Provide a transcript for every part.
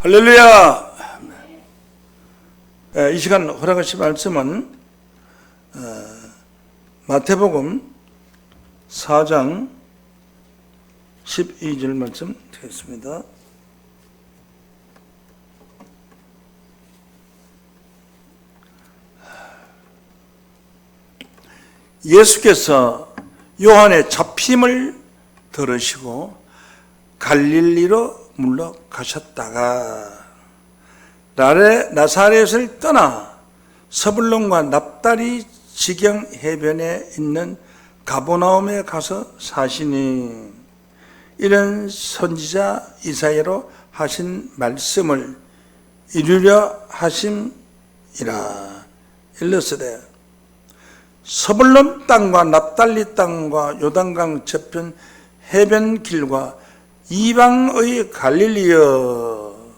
할렐루야! 이 시간 허락하신 말씀은 마태복음 4장 12절 말씀 드리겠습니다. 예수께서 요한의 잡힘을 들으시고 갈릴리로 물러가셨다가 나사렛을 떠나 서불론과 납달리 지경 해변에 있는 가버나움에 가서 사시니 이런 선지자 이사야로 하신 말씀을 이루려 하심이라. 일러스되 서불론 땅과 납달리 땅과 요단강 저편 해변길과 이방의 갈릴리여,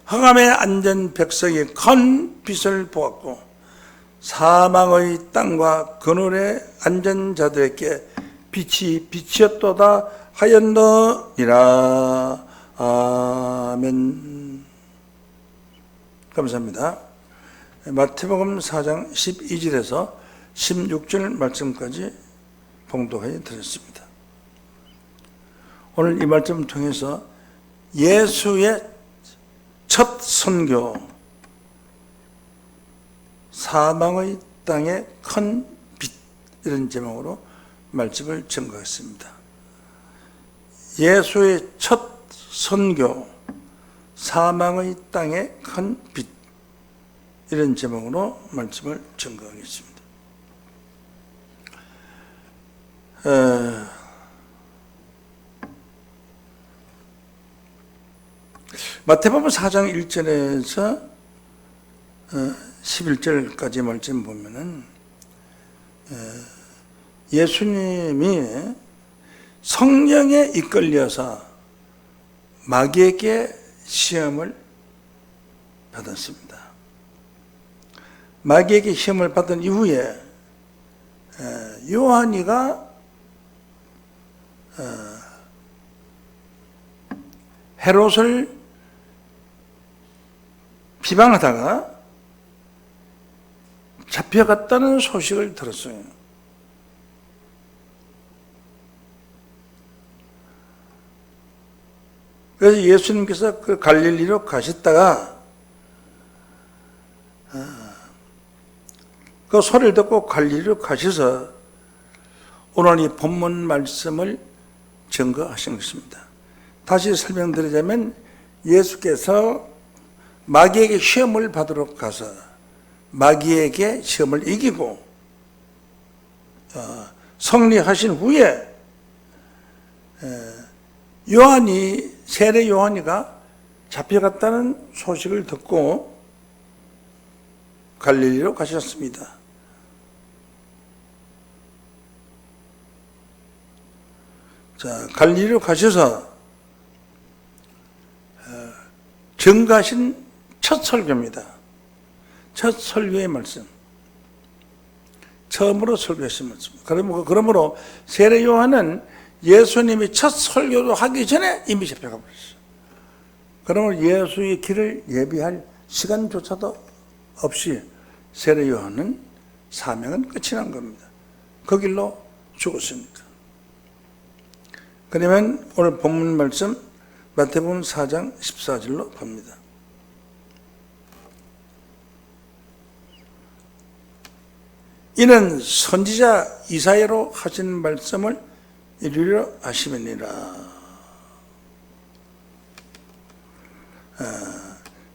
흑암에 앉은 백성이 큰 빛을 보았고 사망의 땅과 그늘에 앉은 자들에게 빛이 비치었도다 하였느니라. 아멘. 감사합니다. 마태복음 4장 12절에서 16절 말씀까지 봉독하여 드렸습니다. 오늘 이 말씀을 통해서 예수의 첫 선교, 사망의 땅의 큰 빛, 이런 제목으로 말씀을 증거했습니다. 예수의 첫 선교, 사망의 땅의 큰 빛, 이런 제목으로 말씀을 증거하겠습니다. 마태복음 4장 1절에서 11절까지 말씀 보면은 예수님이 성령에 이끌려서 마귀에게 시험을 받았습니다. 마귀에게 시험을 받은 이후에 요한이가 헤롯을 비방하다가 잡혀갔다는 소식을 들었어요. 그래서 예수님께서 그 갈릴리로 가셨다가 그 소리를 듣고 갈릴리로 가셔서 오늘 이 본문 말씀을 증거하신 것입니다. 다시 설명드리자면 예수께서 마귀에게 시험을 받으러 가서 마귀에게 시험을 이기고 승리하신 후에 세례 요한이가 잡혀갔다는 소식을 듣고 갈릴리로 가셨습니다. 자, 갈릴리로 가셔서 증거하신 첫 설교입니다. 첫 설교의 말씀. 처음으로 설교하신 말씀. 그러므로 세례 요한은 예수님이 첫 설교도 하기 전에 이미 잡혀가 버렸어요. 그러므로 예수의 길을 예비할 시간조차도 없이 세례 요한은 사명은 끝이 난 겁니다. 그 길로 죽었으니까. 그러면 오늘 본문 말씀 마태복음 4장 14절로 봅니다. 이는 선지자 이사야로 하신 말씀을 이루려 하심이니라.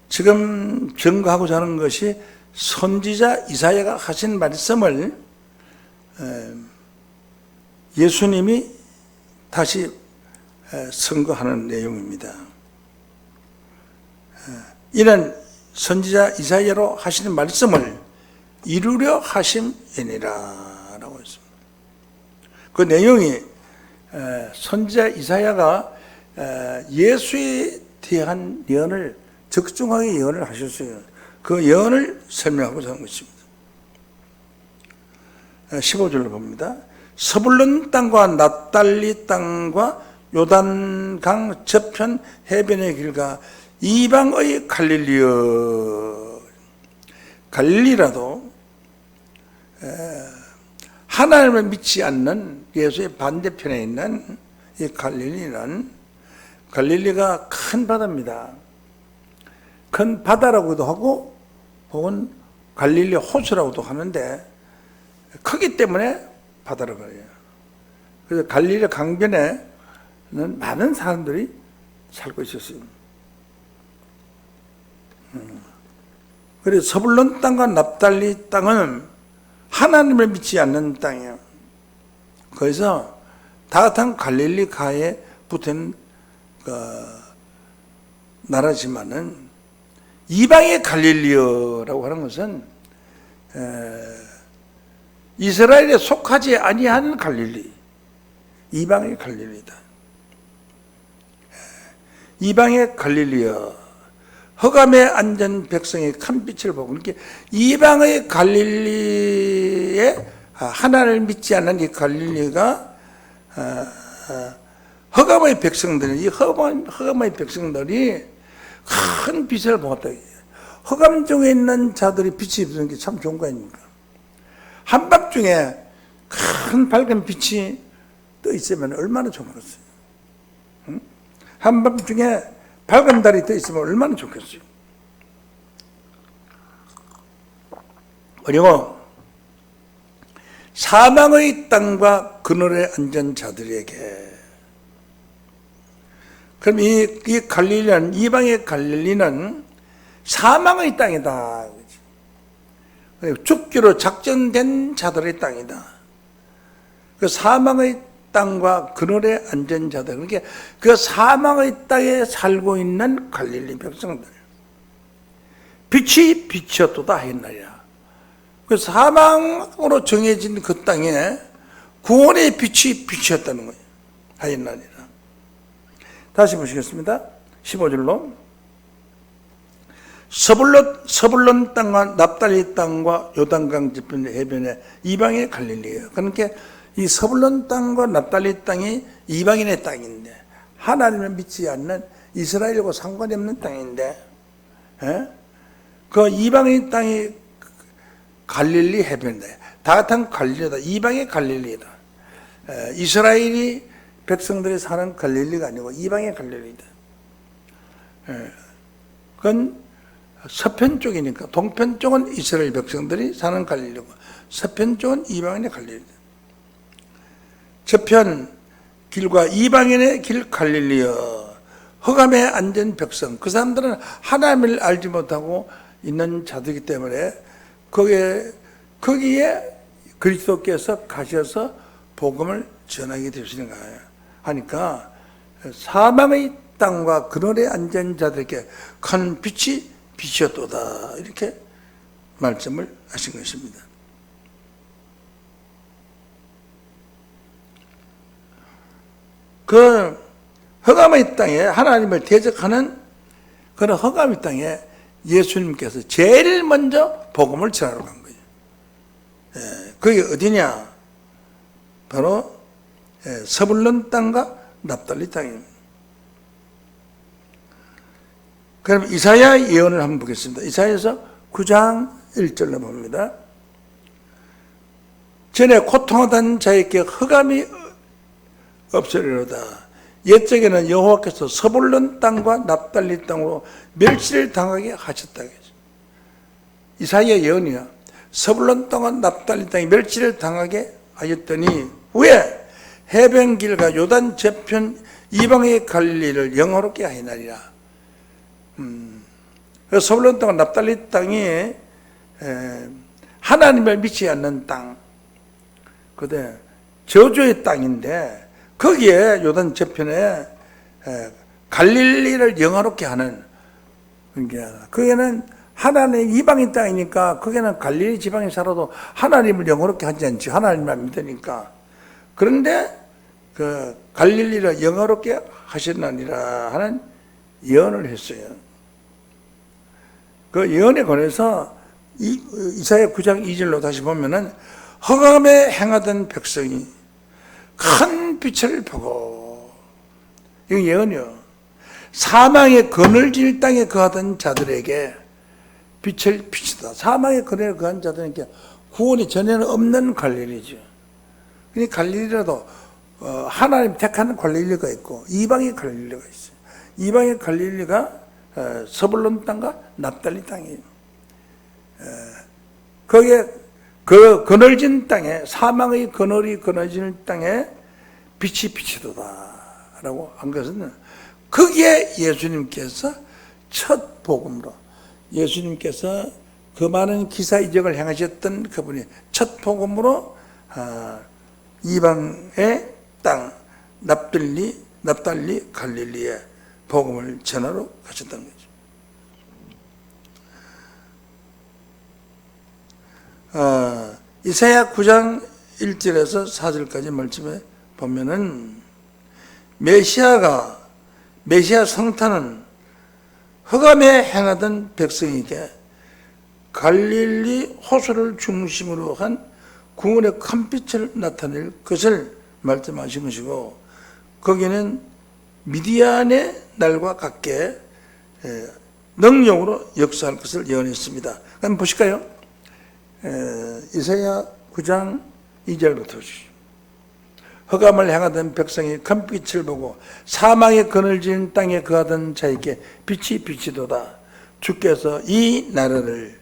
지금 증거하고자 하는 것이 선지자 이사야가 하신 말씀을 예수님이 다시 선거하는 내용입니다. 이는 선지자 이사야로 하시는 말씀을 이루려 하심이니라 라고 했습니다. 그 내용이 선지자 이사야가 예수에 대한 예언을 적중하게 예언을 하셨어요. 그 예언을 설명하고자 하는 것입니다. 15절을 봅니다. 서불론 땅과 납달리 땅과 요단강 저편 해변의 길과 이방의 갈릴리여. 갈릴리라도 하나님을 믿지 않는 예수의 반대편에 있는 이 갈릴리가 큰 바다입니다. 큰 바다라고도 하고 혹은 갈릴리 호수라고도 하는데 크기 때문에 바다라고 해요. 그래서 갈릴리 강변에는 많은 사람들이 살고 있었어요. 그래서 서불론 땅과 납달리 땅은 하나님을 믿지 않는 땅이에요. 그래서 다 같은 갈릴리 가에 붙은 나라지만은 이방의 갈릴리여라고 하는 것은 이스라엘에 속하지 아니하는 갈릴리, 이방의 갈릴리다. 이방의 갈릴리여. 흑암에 앉은 백성의 큰 빛을 보고, 이렇게 이방의 갈릴리에 하나님을 믿지 않는 이 갈릴리가 흑암의 백성들이, 이 흑암의 백성들이 큰 빛을 보았다. 흑암 중에 있는 자들이 빛이 입는 게 참 좋은 거 아닙니까? 한밤중에 큰 밝은 빛이 떠 있으면 얼마나 좋겠어요. 응? 한밤중에 밝은 달이 떠 있으면 얼마나 좋겠어요. 그리고 사망의 땅과 그늘에 앉은 자들에게, 그럼 이 갈릴리는, 이방의 갈릴리는 사망의 땅이다. 죽기로 작정된 자들의 땅이다. 그 사망의 땅과 그늘에 앉은 자들, 그러니까 그 사망의 땅에 살고 있는 갈릴리 백성들, 빛이 비쳤도다 했나이다. 그 사망으로 정해진 그 땅에 구원의 빛이 비쳤다는 거예요. 하였나니라. 다시 보시겠습니다. 15절로. 서불론 땅과 납달리 땅과 요단강 저편 해변에 이방의 갈릴리예요. 그러니까 이 서불론 땅과 납달리 땅이 이방인의 땅인데, 하나님을 믿지 않는 이스라엘과 상관이 없는 땅인데, 그 이방의 땅이 갈릴리 해변인데, 다 같은 갈릴리다. 이방의 갈릴리다. 이스라엘이 백성들이 사는 갈릴리가 아니고 이방의 갈릴리다. 그건 서편 쪽이니까, 동편 쪽은 이스라엘 백성들이 사는 갈릴리고 서편 쪽은 이방인의 갈릴리다. 저편 길과 이방인의 길 갈릴리여. 흑암에 앉은 백성, 그 사람들은 하나님을 알지 못하고 있는 자들이기 때문에 거기에 그리스도께서 가셔서 복음을 전하게 되시는 거예요. 하니까 사망의 땅과 그늘에 앉은 자들에게 큰 빛이 비쳤도다, 이렇게 말씀을 하신 것입니다. 그 흑암의 땅에 하나님을 대적하는 그런 흑암의 땅에 예수님께서 제일 먼저 복음을 전하러 간 거예요. 그게 어디냐? 바로 서불론 땅과 납달리 땅입니다. 그럼 이사야 예언을 한번 보겠습니다. 이사야에서 9장 1절로 봅니다. 전에 고통하던 자에게 흑암이 없으리로다. 옛적에는 여호와께서 서불론 땅과 납달리 땅으로 멸시를 당하게 하셨다. 이사야 예언이야. 서불론 땅과 납달리 땅이 멸시를 당하게 하였더니 왜? 해변길과 요단 저편 이방의 갈릴리를 영화롭게 하이나리라. 서불론 땅과 납달리 땅이 하나님을 믿지 않는 땅, 그데 저주의 땅인데, 거기에 요단 저편에 갈릴리를 영화롭게 하는, 그러니까 거기는 하나님의 이방인 땅이니까 거기는 갈릴리 지방에 살아도 하나님을 영화롭게 하지 않지, 하나님만 믿으니까. 그런데 그 갈릴리를 영화롭게 하셨나니라 하는 예언을 했어요. 그 예언에 관해서 이사야 9장 2절로 다시 보면은, 흑암에 행하던 백성이 큰 빛을 보고, 이거 예언이요. 사망의 그늘질 땅에 거하던 자들에게 빛을 비치다. 사망의 그늘에 거한 자들에게 구원이 전에는 없는 갈릴리죠. 그러니 갈릴리라도 하나님 택하는 갈릴리가 있고 이방의 갈릴리가 있어요. 이방의 갈릴리가 서불론 땅과 납달리 땅이에요. 거기에 그 그늘진 땅에, 사망의 그늘이 그늘진 땅에 빛이 비치도다라고 한 것은, 거기에 예수님께서 첫 복음으로, 예수님께서 그 많은 기사 이적을 행하셨던 그분이 첫 복음으로 이방의 땅 납달리 갈릴리에 복음을 전하러 가셨던 거죠. 이사야 9장 1절에서 4절까지 말씀에 보면은 메시아 성탄은 흑암에 행하던 백성에게 갈릴리 호수를 중심으로 한 구원의 큰 빛을 나타낼 것을 말씀하신 것이고, 거기는 미디안의 날과 같게 능력으로 역사할 것을 예언했습니다. 한번 보실까요? 이사야 9장 2절부터 보시죠. 흑암을 향하던 백성이 큰 빛을 보고 사망의 그늘진 땅에 거하던 자에게 빛이 비치도다. 주께서 이 나라를,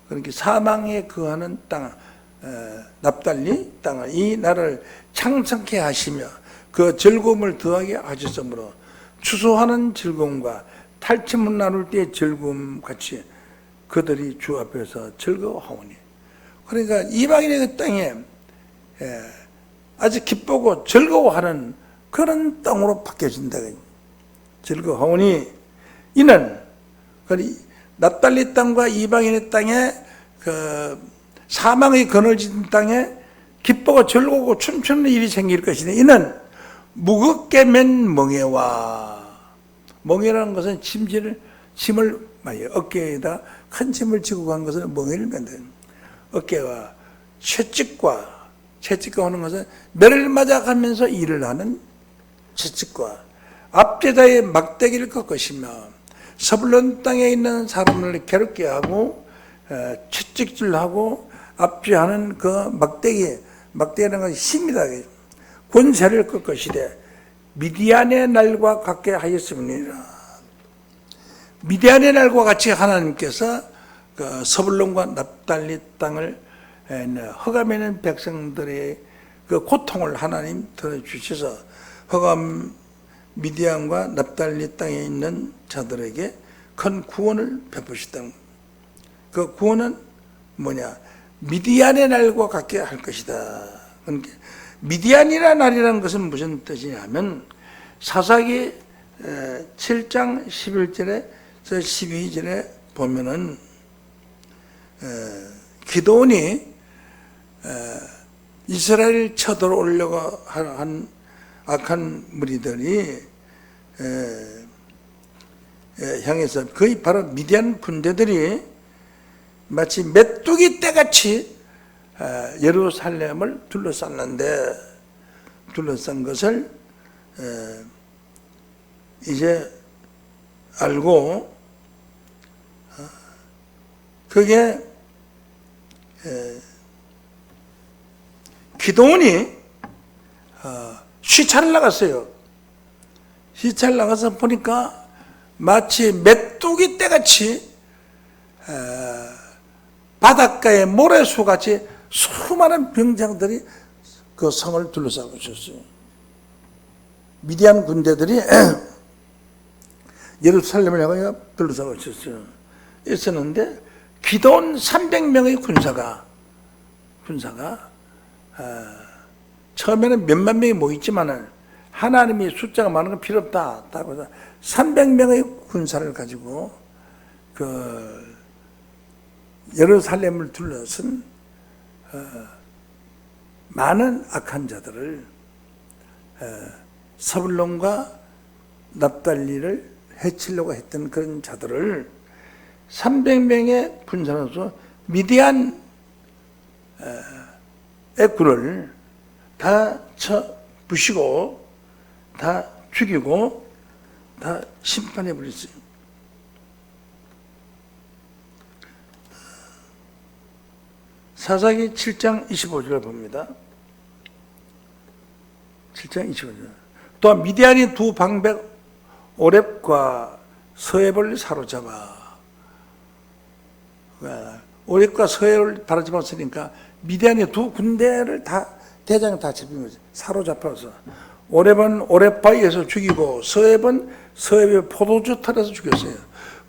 그러니까 사망에 거하는 땅, 납달리 땅을, 이 나라를 창성케 하시며 그 즐거움을 더하게 하셨으므로 추수하는 즐거움과 탈취물 나눌 때의 즐거움 같이 그들이 주 앞에서 즐거워하오니. 그러니까 이방인의 그 땅에 아주 기쁘고 즐거워하는 그런 땅으로 바뀌어진다. 즐거워하오니 이는 납달리 땅과 이방인의 땅에 그 사망의 그늘진 땅에 기쁘고 즐거우고 춤추는 일이 생길 것이니 이는 무겁게 맨 멍에라는 것은 짐을 어깨에다 큰 짐을 지고 간 것은 멍에를 만드는, 어깨와 채찍과 하는 것은 매를 맞아가면서 일을 하는 채찍과 압제자의 막대기를 꺾으시며 서불론 땅에 있는 사람을 괴롭게 하고 채찍질하고 압제하는 그 막대기라는 것이 힘이다. 권세를 꺾으시되 미디안의 날과 같게 하였습니다. 미디안의 날과 같이 하나님께서 그 서불론과 납달리 땅을 흑암에 있는 백성들의 그 고통을 하나님 들어주셔서 흑암 미디안과 납달리 땅에 있는 자들에게 큰 구원을 베푸셨다는 겁니다. 그 구원은 뭐냐? 미디안의 날과 같게 할 것이다. 그러니까 미디안이라는 날이라는 것은 무슨 뜻이냐면 사사기 7장 11절에서 12절에 보면은 기도원이 이스라엘 쳐들어오려고 한 악한 무리들이 향해서 거의 바로 미디안 군대들이 마치 메뚜기 떼같이 예루살렘을 둘러쌌는데, 둘러싼 것을 이제 알고 그게 기도원이 시찰을 나갔어요. 시찰을 나가서 보니까 마치 메뚜기 떼같이 바닷가의 모래수같이 수많은 병장들이 그 성을 둘러싸고 있었어요. 미디안 군대들이 예루살렘을 향하여 둘러싸고 있었는데 기도원 300명의 군사가 처음에는 몇만 명이 모였지만은 하나님이 숫자가 많은 건 필요 없다. 300명의 군사를 가지고 그 예루살렘을 둘러쓴 많은 악한 자들을 서불론과 납달리를 해치려고 했던 그런 자들을 300명의 군사로서 미디안의 군을 다 쳐 부시고 다 죽이고 다 심판해 버렸어요. 사사기 7장 25절을 봅니다. 7장 25절. 또한 미디안이 두 방백 오렙과 서앱을 사로잡아. 오렙과 서앱을 바로잡았으니까 미디안의 두 군대를 다 대장을 다 잡힌 거죠. 사로잡아서 오렙은 오렙바위에서 죽이고 서앱은 서앱의 포도주 털에서 죽였어요.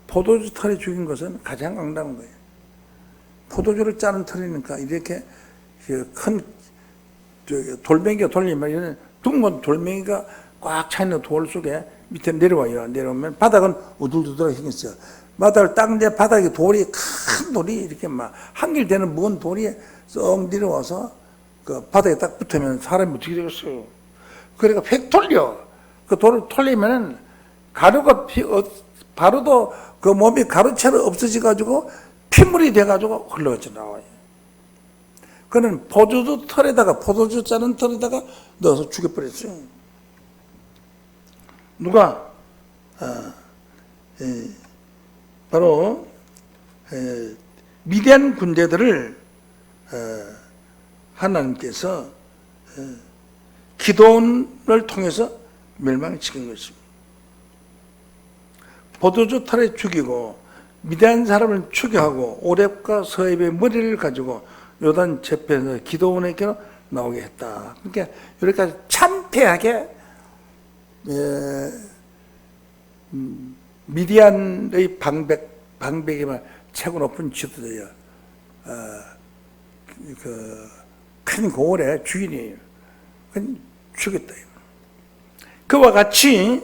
포도주 털에 죽인 것은 가장 강당한 거예요. 포도주를 짜는 털이니까 이렇게 큰 돌멩이가 돌리면 둥근 돌멩이가 꽉 차 있는 돌 속에 밑에 내려와요. 내려오면 바닥은 우둘두둘하게 생겼어요. 바닥을 닦는데 바닥에 돌이 큰 돌이 이렇게 막 한길되는 무거운 돌이 쏙 내려와서 그 바닥에 딱 붙으면 사람이 어떻게 되겠어요? 그러니까 획 돌려. 그 돌을 돌리면은 가루가 바로도 그 몸이 가루처럼 없어져 가지고 피물이 돼 가지고 흘러져 나와요. 그는 포도주 털에다가 포도주 짜는 털에다가 넣어서 죽여버렸어요. 누가 바로 미디안 군대들을 하나님께서 기도원을 통해서 멸망시킨 것입니다. 포도주 털에 죽이고 미디안 사람을 추격하고 오렙과 서앱의 머리를 가지고 요단 재패에서 기도원에게로 나오게 했다. 그러니까 이렇게 참패하게 미디안의 방백에만 최고 높은 지도자예요. 큰 고을의 주인이에요. 죽였다. 그와 같이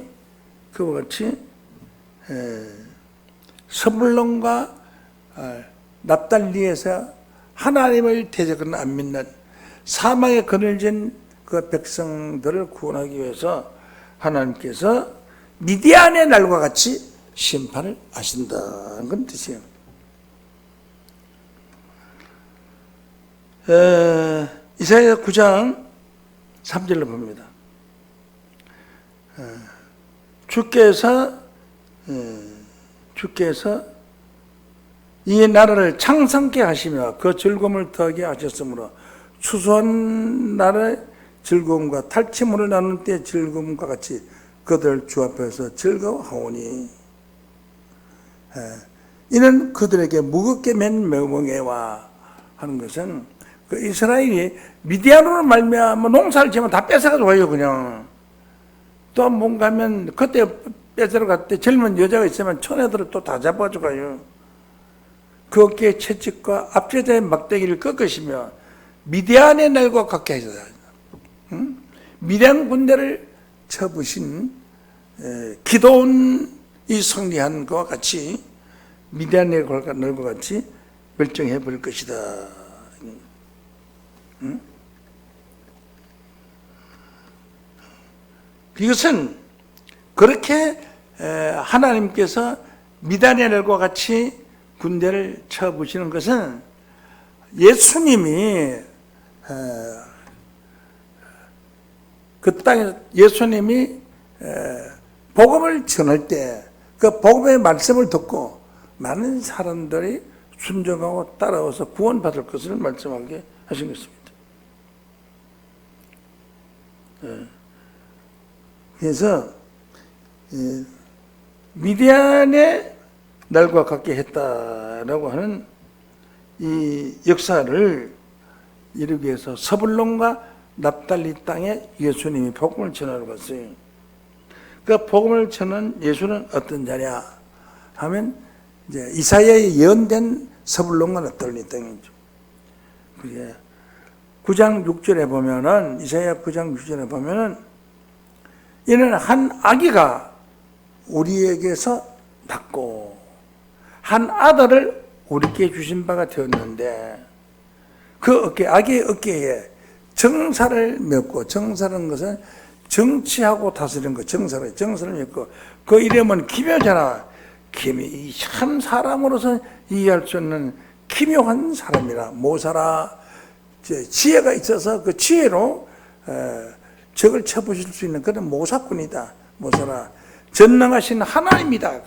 서불론과 납달리에서 하나님을 대적은 안 믿는 사망에 그늘진 그 백성들을 구원하기 위해서 하나님께서 미디안의 날과 같이 심판을 하신다는 건 뜻이에요. 이사야 9장 3절을 봅니다. 주께서 이 나라를 창성케 하시며 그 즐거움을 더하게 하셨으므로 추수한 날의 즐거움과 탈취물을 나눌 때 즐거움과 같이 그들 주 앞에서 즐거워하오니 이는 그들에게 무겁게 맨 멍에와 하는 것은 그 이스라엘이 미디안으로 말미암아 농사를 지으면 다 뺏어가지고 와요. 그냥 또 뭔가 하면 그때 뺏으러 갈 때 젊은 여자가 있으면 처녀들을 또 다 잡아가지고 가요. 그 어깨의 채찍과 앞제자의 막대기를 꺾으시며 미디안의 날과 같게 하셨다. 미디안 군대를 쳐부신 기도원이 승리한 것과 같이 미디안의 날과 같이 멸종해 버릴 것이다. 이것은 그렇게 하나님께서 미디안의 날과 같이 군대를 쳐부시는 것은 예수님이 그 땅에 예수님이 복음을 전할 때 그 복음의 말씀을 듣고 많은 사람들이 순종하고 따라와서 구원받을 것을 말씀하게 하신 것입니다. 그래서 미디안의 날과 같게 했다라고 하는 이 역사를 이루기 위해서 서불론과 납달리 땅에 예수님이 복음을 전하러 갔어요. 그 복음을 전한 예수는 어떤 자냐 하면 이제 이사야에 예언된 서불론과 납달리 땅이죠. 그게 9장 6절에 보면은 이사야 9장 6절에 보면은 이는 한 아기가 우리에게서 낳고 한 아들을 우리께 주신 바가 되었는데 그 아기의 어깨에 정사를 메었고 정사라는 것은 정치하고 다스리는 것 정사를 메었고 그 이름은 기묘자라. 참 사람으로서 이해할 수 없는 기묘한 사람이라 모사라. 지혜가 있어서 그 지혜로 적을 쳐부실 수 있는 그런 모사꾼이다. 모사라. 전능하신 하나님이다.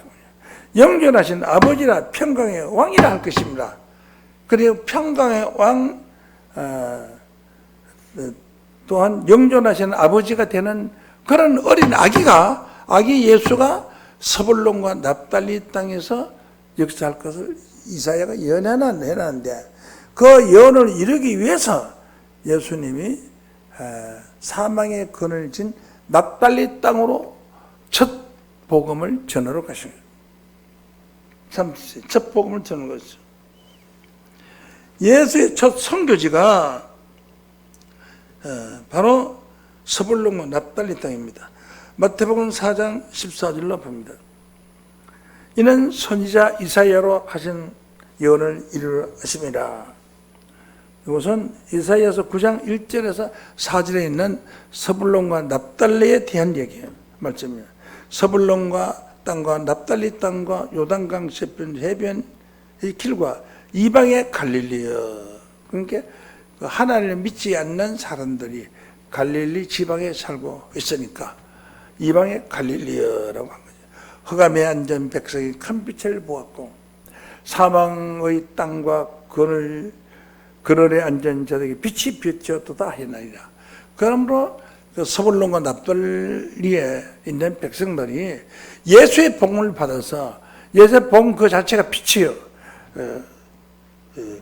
영존하신 아버지라 평강의 왕이라 할 것입니다. 그리고 평강의 왕 또한 영존하신 아버지가 되는 그런 어린 아기 예수가 서불론과 납달리 땅에서 역사할 것을 이사야가 예언해놨는데 그 예언을 이루기 위해서 예수님이 사망의 근을 진 납달리 땅으로 첫 복음을 전하러 가신 거예요. 첫 복음을 전하는 것이죠. 예수의 첫 선교지가 바로 서불론과 납달리 땅입니다. 마태복음 4장 14절로 봅니다. 이는 선지자 이사야로 하신 예언을 이루려 하심이라. 이것은 이사야서 9장 1절에서 4절에 있는 서불론과 납달리에 대한 얘기예요. 말씀이에요. 서불론과 땅과 납달리 땅과 요단강 해변의 길과 이방의 갈릴리여. 그러니까 하나님을 믿지 않는 사람들이 갈릴리 지방에 살고 있으니까 이방의 갈릴리여라고 한 거죠. 흑암에 앉은 백성이 큰 빛을 보았고 사망의 땅과 그늘에 앉은 자들에게 빛이 비춰도다 하나니라. 그러므로 그 서불론과 납달리에 있는 백성들이 예수의 복음을 받아서 예수의 복음 그 자체가 빛이요.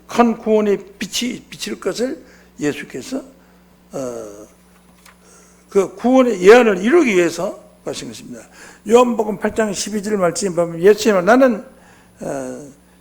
큰 구원의 빛이 비칠 것을 예수께서 그 구원의 예언을 이루기 위해서 하신 것입니다. 요한복음 8장 12절 말씀 보면 예수님은 나는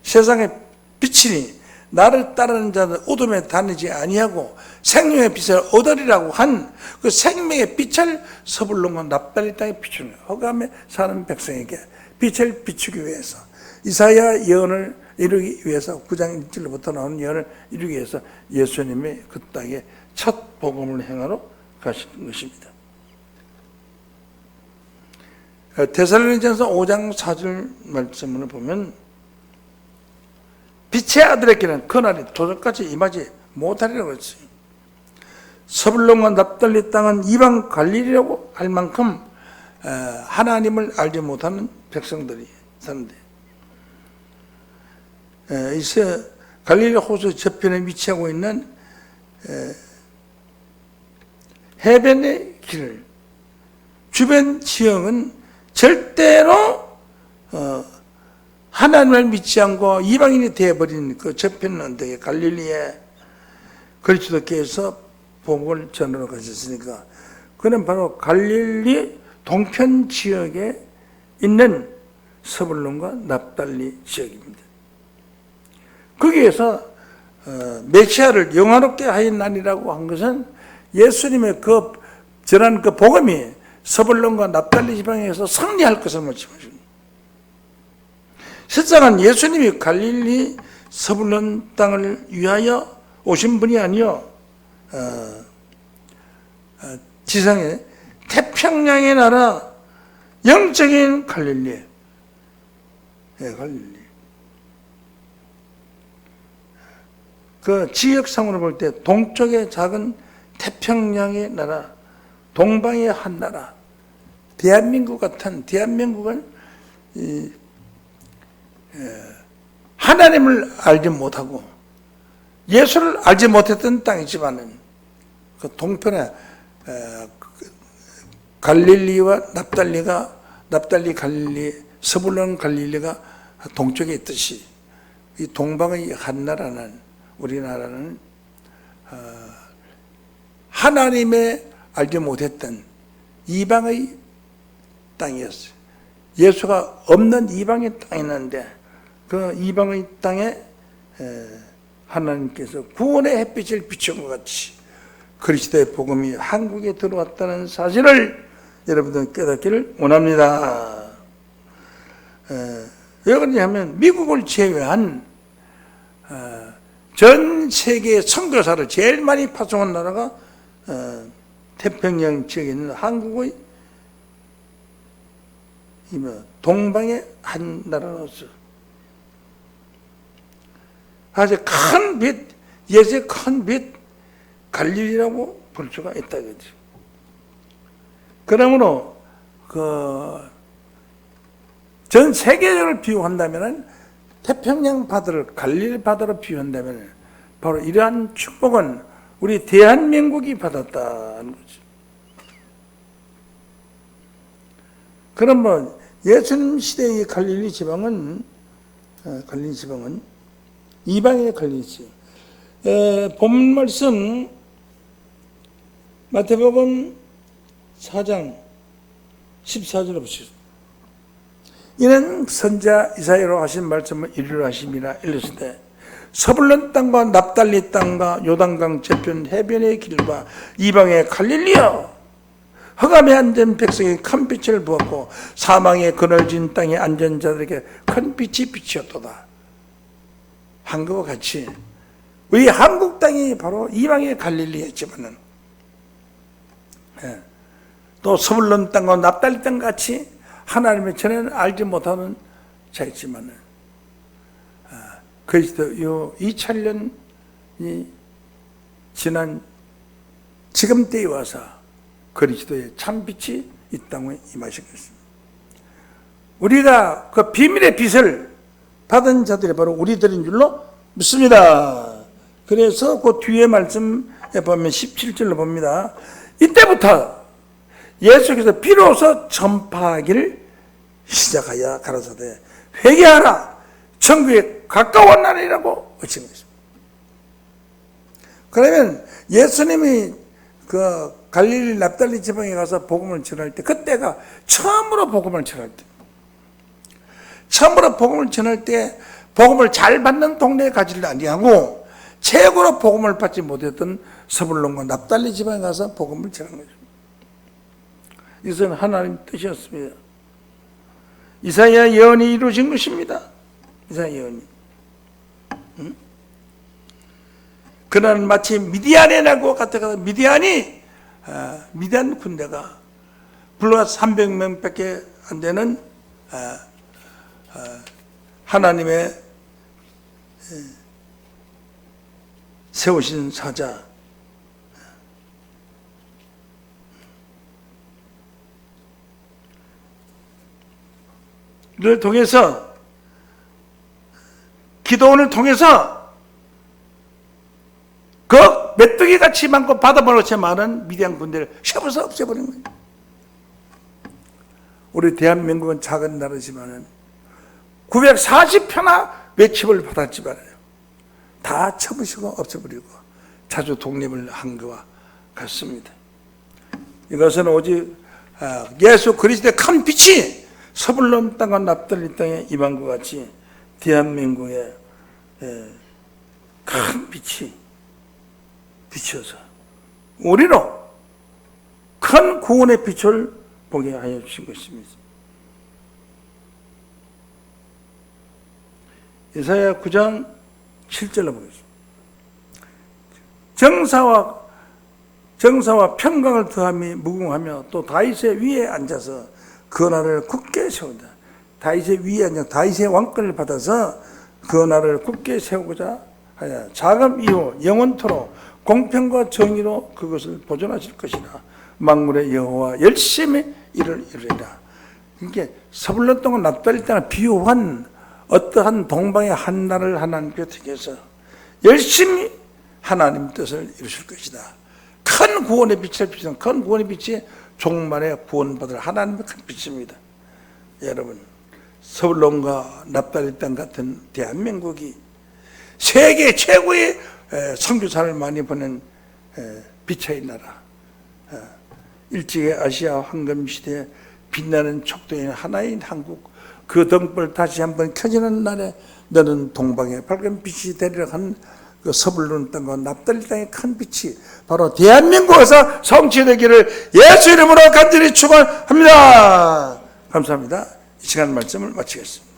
세상의 빛이니 나를 따르는 자는 어둠에 다니지 아니하고 생명의 빛을 얻으리라고 한 그 생명의 빛을 서불론과 납달리 땅에 비추는 거예요. 흑암에 사는 백성에게 빛을 비추기 위해서 이사야 예언을 이루기 위해서 9장 1절부터 나오는 예언을 이루기 위해서 예수님이 그 땅에 첫 복음을 행하러 가시는 것입니다. 데살로니가전서 5장 4절 말씀을 보면 빛의 아들에게는 그날이 도전까지 임하지 못하리라고 했어요. 서불론과 납달리 땅은 이방 갈릴리라고 할 만큼 하나님을 알지 못하는 백성들이 사는데 갈릴리 호수 저편에 위치하고 있는 해변의 길 주변 지형은 절대로 하나님을 믿지 않고 이방인이 되어버린 그 저편 언덕에 갈릴리에 그리스도께서 복음을 전하러 가셨으니까 그는 바로 갈릴리 동편 지역에 있는 서불론과 납달리 지역입니다. 거기에서 메시아를 영화롭게 하였나니라고 한 것은 예수님의 그 전한 그 복음이 서불론과 납달리 지방에서 승리할 것을 말씀하십니다. 실상은 예수님이 갈릴리 서불론 땅을 위하여 오신 분이 아니요 지상에 태평양의 나라 영적인 갈릴리, 갈릴리. 그 지역상으로 볼 때 동쪽의 작은 태평양의 나라, 동방의 한 나라, 대한민국 같은 대한민국은 하나님을 알지 못하고 예수를 알지 못했던 땅이지만은 그 동편에 갈릴리와 납달리 갈릴리, 서불론 갈릴리가 동쪽에 있듯이 이 동방의 한 나라는 우리나라는 하나님의 알지 못했던 이방의 땅이었어요. 예수가 없는 이방의 땅이었는데 그 이방의 땅에 하나님께서 구원의 햇빛을 비춘 것 같이 그리스도의 복음이 한국에 들어왔다는 사실을 여러분들 깨닫기를 원합니다. 왜 그러냐면 미국을 제외한 전 세계 선교사를 제일 많이 파송한 나라가 태평양 지역에 있는 한국의 동방의 한 나라로서 아주 큰 빛, 예수의 큰 빛, 갈릴리라고 볼 수가 있다. 그러므로 전 세계를 비유한다면 태평양 바다를 갈릴리 바다로 비유한다면 바로 이러한 축복은 우리 대한민국이 받았다는 거죠. 그럼 뭐 예수님 시대의 갈릴리 지방은 이방의 갈릴리 지방. 본 말씀 마태복음 4장 14절을 보시죠. 이는 선지자 이사야로 하신 말씀을 이루려 하심이라. 이르시되 서불론 땅과 납달리 땅과 요단강 저편 해변의 길과 이방의 갈릴리여, 흑암에 앉은 백성이 큰 빛을 부었고 사망에 그늘진 땅에 앉은 자들에게 큰 빛이 비치었도다. 한국과 같이 우리 한국 땅이 바로 이방의 갈릴리였지만은, 또 서불론 땅과 납달리 땅 같이 하나님의 전에는 알지 못하는 자였지만은, 그리스도 요 2000년이 지난 지금 때에 와서 그리스도의 참빛이 이 땅에 임하신 것입니다. 우리가 그 비밀의 빛을 받은 자들이 바로 우리들인 줄로 믿습니다. 그래서 그 뒤에 말씀에 보면 17절로 봅니다. 이때부터 예수께서 비로소 전파하기를 시작하여 가라사대 회개하라, 천국에 가까웠나니라고 외친 것입니다. 그러면 예수님이 그 갈릴리 납달리 지방에 가서 복음을 전할 때, 그때가 처음으로 복음을 전할 때, 복음을 잘 받는 동네에 가지를 아니하고 최고로 복음을 받지 못했던 서불론과 납달리 지방에 가서 복음을 전한 것입니다. 이것은 하나님 뜻이었습니다. 이사야 예언이 이루어진 것입니다. 이사야 예언이. 그는 마치 미디안에 나고 같아서 미디안 군대가 불과 300명밖에 안 되는 하나님의 세우신 사자, 를 통해서, 기도원을 통해서 그 메뚜기 같이 많고 바다보로같이 많은 미디안 군대를 셔버서 없애버린 거예요. 우리 대한민국은 작은 나라지만은 940표나 외침을 받았지만 다 쳐부시고 없애버리고 자주 독립을 한 것과 같습니다. 이것은 오직 예수 그리스도의 큰 빛이 서불론 땅과 납달리 땅에 임한 것 같이 대한민국에 큰 빛이 비춰서 우리로 큰 구원의 빛을 보게 하여 주신 것입니다. 이사야 9장 7절로 보겠습니다. 정사와 평강을 더함이 무궁하며 또 다윗의 위에 앉아서 그 나라를 굳게 세운다. 다윗의 위에 앉아 다윗의 왕권을 받아서 그 나라를 굳게 세우고자 하여 자금 이후 영원토록 공평과 정의로 그것을 보존하실 것이라. 만물의 여호와 열심히 이를 이루리라. 이게 서불론 땅과 납달리 땅을 비유한 어떠한 동방의 한 나라를 하나님께 드려서 열심히 하나님 뜻을 이루실 것이다. 큰 구원의 빛을 비추는, 큰 구원의 빛이 종말에 구원받을 하나님의 큰 빛입니다. 여러분, 서불론과 납달리 땅 같은 대한민국이 세계 최고의 선교사를 많이 보낸 빛의 나라, 일찍의 아시아 황금시대에 빛나는 척도인 하나인 한국, 그 등불 다시 한번 켜지는 날에 너는 동방의 밝은 빛이 되리라 한 그 서불론 땅과 납달리 땅의 큰 빛이 바로 대한민국에서 성취되기를 예수 이름으로 간절히 축원합니다. 감사합니다. 이 시간 말씀을 마치겠습니다.